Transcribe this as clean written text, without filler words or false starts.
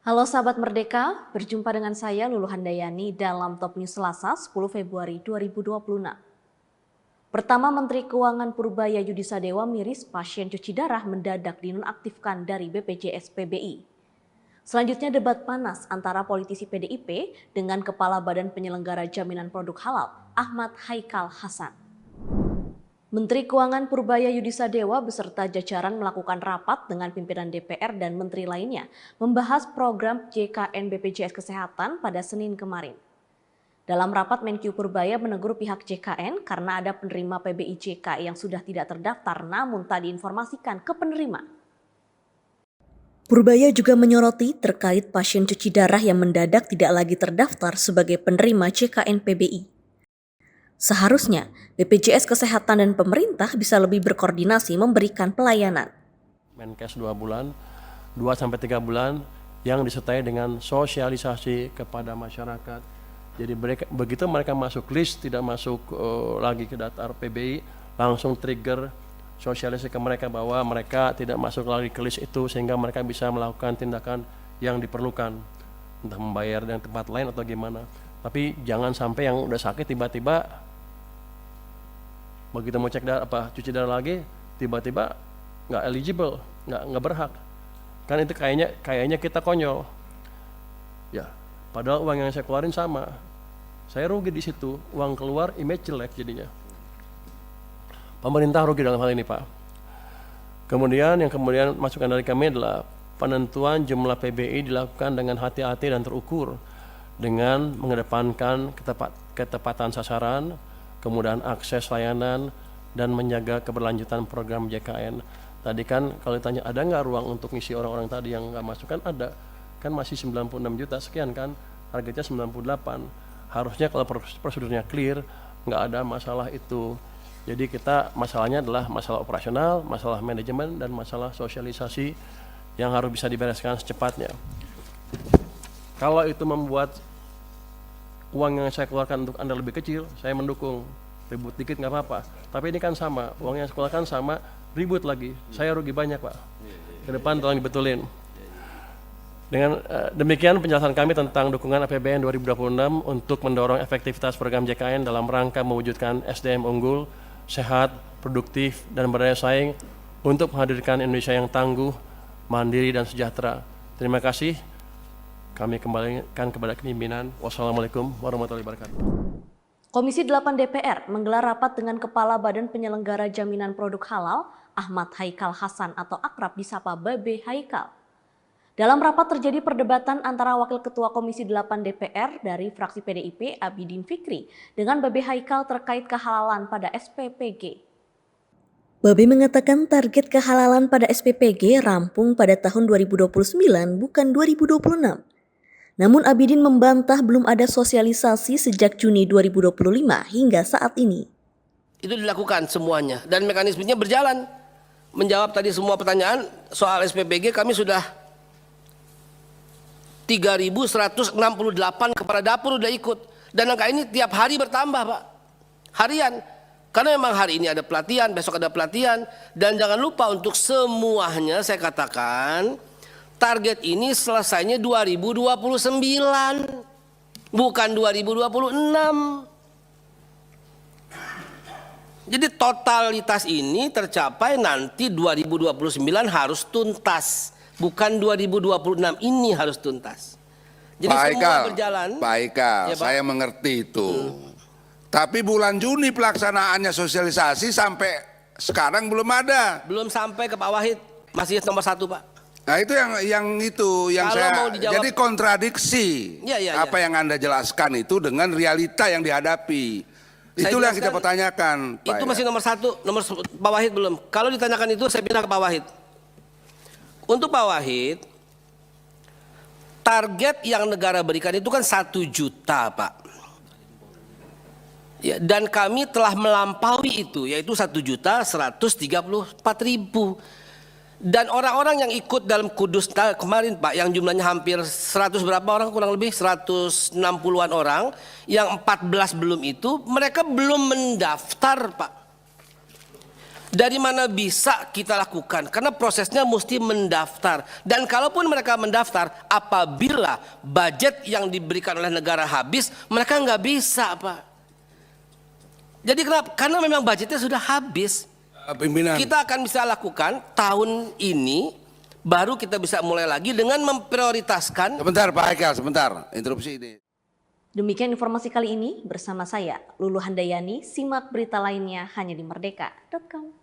Halo sahabat Merdeka, berjumpa dengan saya Lulu Handayani dalam Top News Selasa 10 Februari 2026. Pertama, Menteri Keuangan Purbaya Yudisadewa miris pasien cuci darah mendadak dinonaktifkan dari BPJS PBI. Selanjutnya debat panas antara politisi PDIP dengan Kepala Badan Penyelenggara Jaminan Produk Halal, Ahmad Haikal Hasan. Menteri Keuangan Purbaya Yudisadewa beserta jajaran melakukan rapat dengan pimpinan DPR dan menteri lainnya membahas program JKN BPJS Kesehatan pada Senin kemarin. Dalam rapat, Menkyu Purbaya menegur pihak JKN karena ada penerima PBIJK yang sudah tidak terdaftar namun tak diinformasikan ke penerima. Purbaya juga menyoroti terkait pasien cuci darah yang mendadak tidak lagi terdaftar sebagai penerima JKN PBI. Seharusnya BPJS Kesehatan dan pemerintah bisa lebih berkoordinasi memberikan pelayanan. Menkes 2 bulan, 2-3 bulan yang disertai dengan sosialisasi kepada masyarakat. Jadi begitu mereka masuk list, tidak masuk lagi ke daftar PBI, langsung trigger sosialisasi ke mereka bahwa mereka tidak masuk lagi ke list itu sehingga mereka bisa melakukan tindakan yang diperlukan. Entah membayar dengan tempat lain atau gimana. Tapi jangan sampai yang udah sakit tiba-tiba begitu mau cek cuci darah lagi tiba-tiba nggak eligible, nggak berhak. Kan itu kayaknya kita konyol. Ya, padahal uang yang saya keluarin sama. Saya rugi di situ, uang keluar image jelek jadinya. Pemerintah rugi dalam hal ini, Pak. Kemudian masukan dari kami adalah penentuan jumlah PBI dilakukan dengan hati-hati dan terukur dengan mengedepankan ketepatan sasaran, kemudian akses layanan, dan menjaga keberlanjutan program JKN. Tadi kan kalau ditanya ada nggak ruang untuk ngisi orang-orang tadi yang nggak masuk, kan ada. Kan masih 96 juta sekian kan, targetnya 98. Harusnya kalau prosedurnya clear, nggak ada masalah itu. Jadi masalahnya adalah masalah operasional, masalah manajemen, dan masalah sosialisasi yang harus bisa dibereskan secepatnya. Kalau itu membuat uang yang saya keluarkan untuk Anda lebih kecil, saya mendukung. Ribut dikit nggak apa-apa. Tapi ini kan sama, uang yang saya keluarkan sama, ribut lagi. Saya rugi banyak, Pak. Ke depan tolong dibetulin. Dengan demikian penjelasan kami tentang dukungan APBN 2026 untuk mendorong efektivitas program JKN dalam rangka mewujudkan SDM unggul, sehat, produktif, dan berdaya saing untuk menghadirkan Indonesia yang tangguh, mandiri, dan sejahtera. Terima kasih. Kami kembalikan kepada pimpinan. Wassalamualaikum warahmatullahi wabarakatuh. Komisi 8 DPR menggelar rapat dengan Kepala Badan Penyelenggara Jaminan Produk Halal, Ahmad Haikal Hasan atau akrab disapa Babe Haikal. Dalam rapat terjadi perdebatan antara Wakil Ketua Komisi 8 DPR dari fraksi PDIP, Abidin Fikri, dengan Babe Haikal terkait kehalalan pada SPPG. Babe mengatakan target kehalalan pada SPPG rampung pada tahun 2029 bukan 2026. Namun Abidin membantah belum ada sosialisasi sejak Juni 2025 hingga saat ini. Itu dilakukan semuanya dan mekanismenya berjalan. Menjawab tadi semua pertanyaan soal SPPG, kami sudah 3.168 kepala dapur udah ikut. Dan angka ini tiap hari bertambah, Pak. Harian. Karena memang hari ini ada pelatihan, besok ada pelatihan. Dan jangan lupa untuk semuanya saya katakan, target ini selesainya 2029, bukan 2026. Jadi totalitas ini tercapai nanti 2029 harus tuntas, bukan 2026 ini harus tuntas. Jadi Pak semua Haikal, berjalan. Pak Haikal, Ya, Pak. saya mengerti itu. Tapi bulan Juni pelaksanaannya sosialisasi sampai sekarang belum ada. Belum sampai ke Pak Wahid, masih nomor 1, Pak. Nah itu yang Kalau saya mau dijawab, jadi kontradiksi Ya. apa yang Anda jelaskan itu dengan realita yang dihadapi. Saya Itulah yang kita jelaskan, pertanyakan, Pak. Itu masih nomor 1, nomor Pak Wahid belum. Kalau ditanyakan itu saya pindah ke Pak Wahid. Untuk Pak Wahid, target yang negara berikan itu kan 1 juta, Pak. Ya, dan kami telah melampaui itu, yaitu 1.134.000. Dan orang-orang yang ikut dalam Kudus kemarin, Pak, yang jumlahnya hampir 100 berapa orang, kurang lebih 160-an orang, yang 14 belum itu, mereka belum mendaftar, Pak. Dari mana bisa kita lakukan? Karena prosesnya mesti mendaftar. Dan kalaupun mereka mendaftar, apabila budget yang diberikan oleh negara habis, mereka nggak bisa, Pak. Jadi kenapa? Karena memang budgetnya sudah habis. Pimpinan. Kita akan bisa lakukan tahun ini, baru kita bisa mulai lagi dengan memprioritaskan. Sebentar Pak Haikal, sebentar. Interupsi ini. Demikian informasi kali ini bersama saya, Lulu Handayani. Simak berita lainnya hanya di merdeka.com.